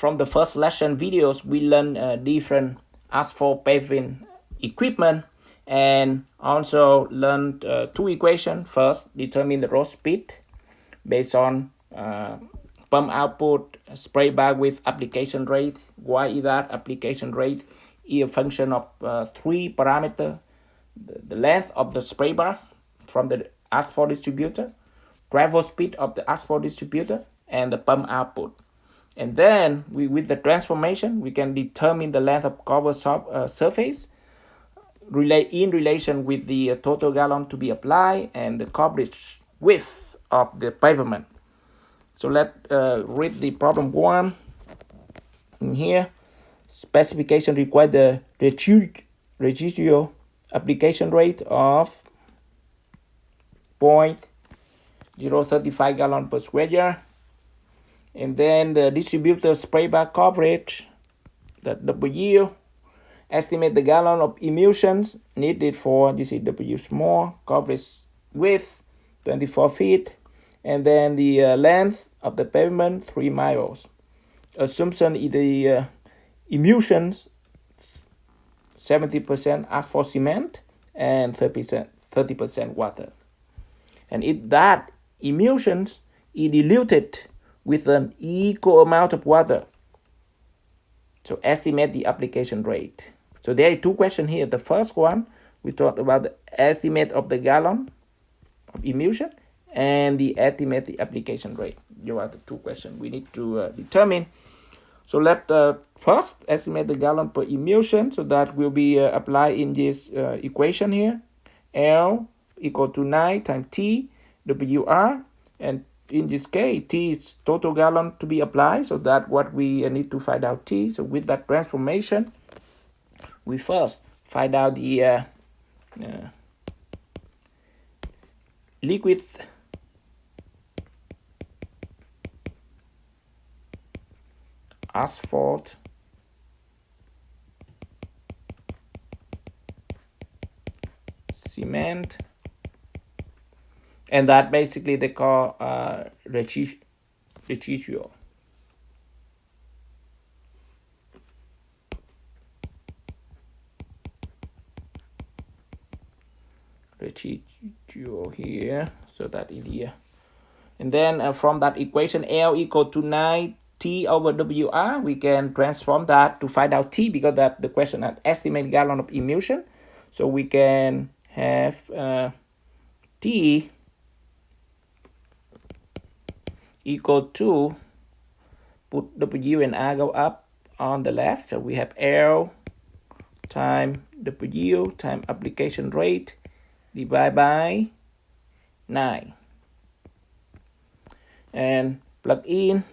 from the first lesson videos, we learned different asphalt paving equipment, and also learned two equations. First, determine the road speed based on pump output, spray bag width, application rate. Why is that? Application rate is a function of three parameters: the length of the spray bar from the asphalt distributor, travel speed of the asphalt distributor, and the pump output. And then with the transformation, we can determine the length of cover surface in relation with the total gallon to be applied and the coverage width of the pavement. So let's read the problem 1 in here. Specification require the residual application rate of 0.035 gallon per square yard. And then the distributor spray bar coverage, that W. Estimate the gallon of emulsions needed for, this is W small, coverage width 24 feet. And then the length of the pavement 3 miles. Assumption is the emulsions 70% asphalt cement and 30% water. And if that emulsions is diluted with an equal amount of water, so estimate the application rate. So there are two questions here. The first one, we talked about the estimate of the gallon of emulsion and the estimate the application rate. You are the two questions we need to determine. So let's first estimate the gallon per emulsion. So that will be applied in this equation here. L equal to 9 times T WR, and in this case, T is total gallon to be applied, so that what we need to find out T. So with that transformation, we first find out the liquid asphalt cement, and that basically they call residual. Residual here, so that in here. And then from that equation, L equal to 9 T over WR, we can transform that to find out T, because that the question had estimate gallon of emulsion. So we can have T equal to, put W and R go up on the left. So we have L times W times application rate divided by 9. And plug in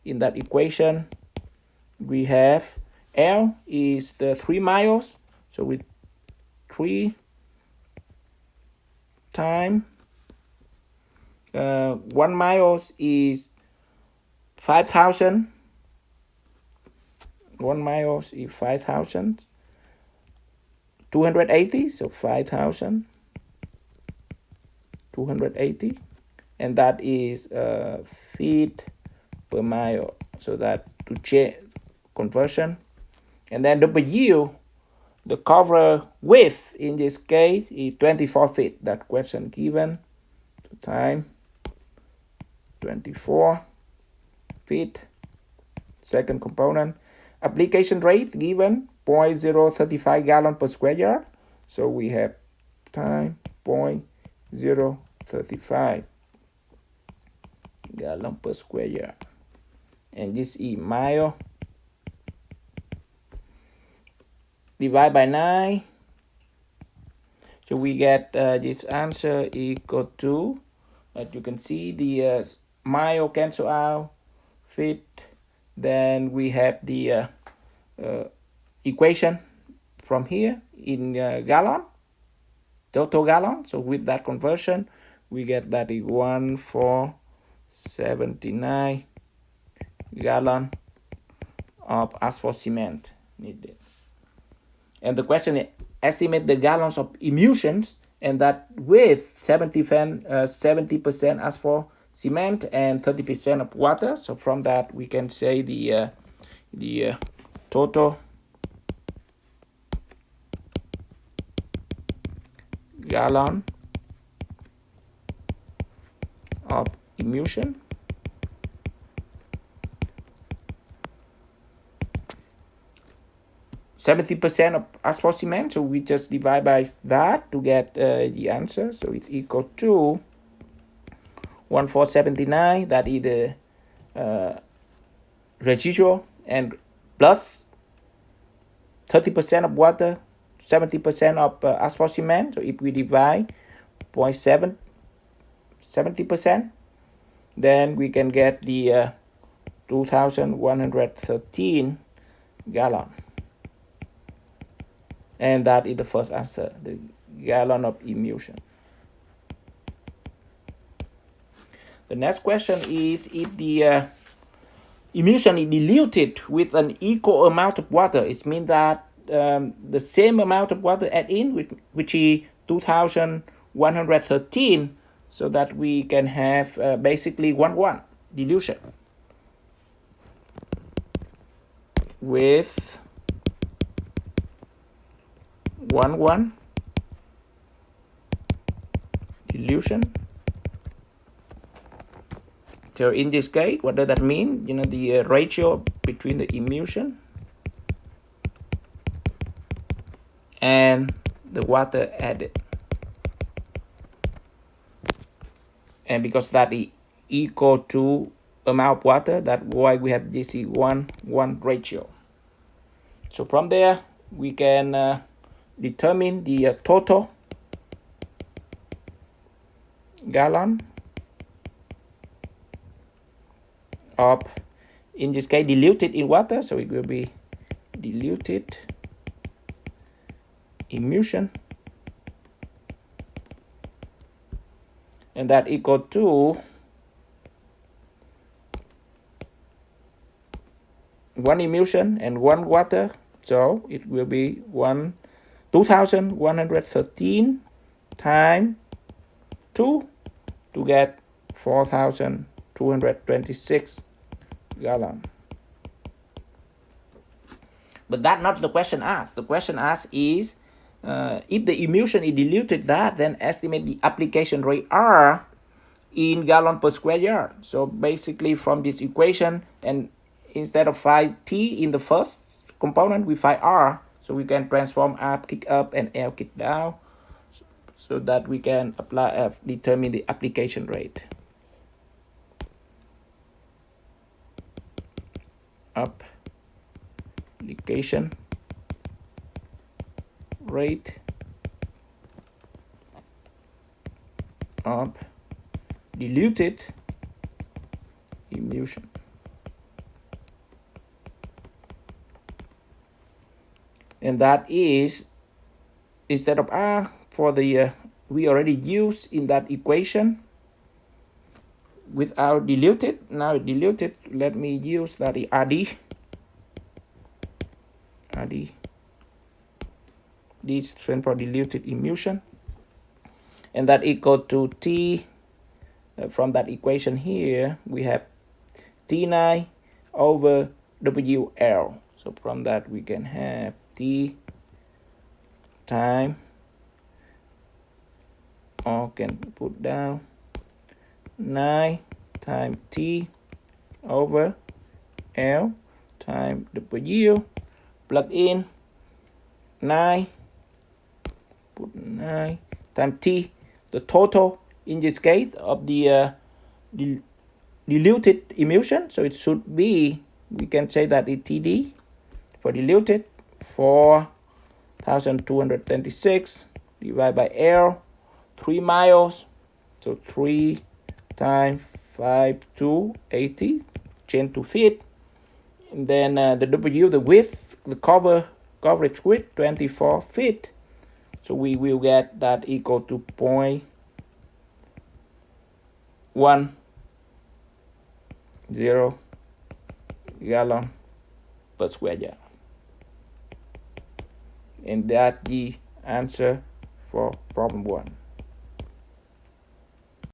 that equation, we have L is the 3 miles. So with 3 times 1 miles is 5,000. 1 miles is 5,000. 280, so 5,280, and that is feet per mile. So that to check conversion. And then W, the cover width in this case is 24 feet. That question given. So time 24 feet. Second component. Application rate given 0.035 gallon per square yard. So we have time 0.035 gallon per square yard. And this is mile. Divide by 9. So we get this answer equal to, as you can see, the mile cancel out, feet. Then we have the equation from here in gallon, total gallon. So with that conversion, we get that is 1,479 gallon of asphalt cement needed. And the question is, estimate the gallons of emulsions, and that with 70% asphalt cement and 30% of water. So from that we can say the the total gallon of emulsion. %70% of asphalt cement, so we just divide by that to get the answer. So it equal to 1479. That is the residual, and plus 30% of water, 70% of asphalt cement. So if we divide 0.7 70%, then we can get the 2,113 gallon. And that is the first answer, the gallon of emulsion. The next question is, if the emulsion is diluted with an equal amount of water, it means that the same amount of water add in, which is 2,113, so that we can have basically 1:1 dilution with 1:1 dilution. So in this case, what does that mean? You know, the ratio between the emulsion and the water added. And because that is equal to amount of water, that's why we have this 1:1 ratio. So from there, we can determine the total gallon of, in this case, diluted in water. So it will be diluted emulsion, and that equal to 1 emulsion and 1 water. So it will be 2,113 times 2 to get 4,226 gallon. But that's not the question asked. The question asked is, if the emulsion is diluted, that then estimate the application rate R in gallon per square yard. So basically from this equation, and instead of find T in the first component, we find R. So we can transform R kick up and L kick down, so that we can apply determine the application rate. Application rate of diluted emulsion. And that is, instead of R for the we already used in that equation without diluted, now diluted, let me use that RD. This stands for diluted emulsion, and that equal to T. From that equation here, we have T9 over WL. So from that we can have T time, or can put down 9 times T over L times W, plug in 9, put 9 times T, the total in this case of the diluted emulsion. So it should be, we can say that it's TD for diluted, 4,226 divided by L, 3 miles. So 3 times 5 to 80, change to feet. And then the W, the width, the coverage width, 24 feet. So we will get that equal to 0.10 gallon per square yard. And that's the answer for problem 1.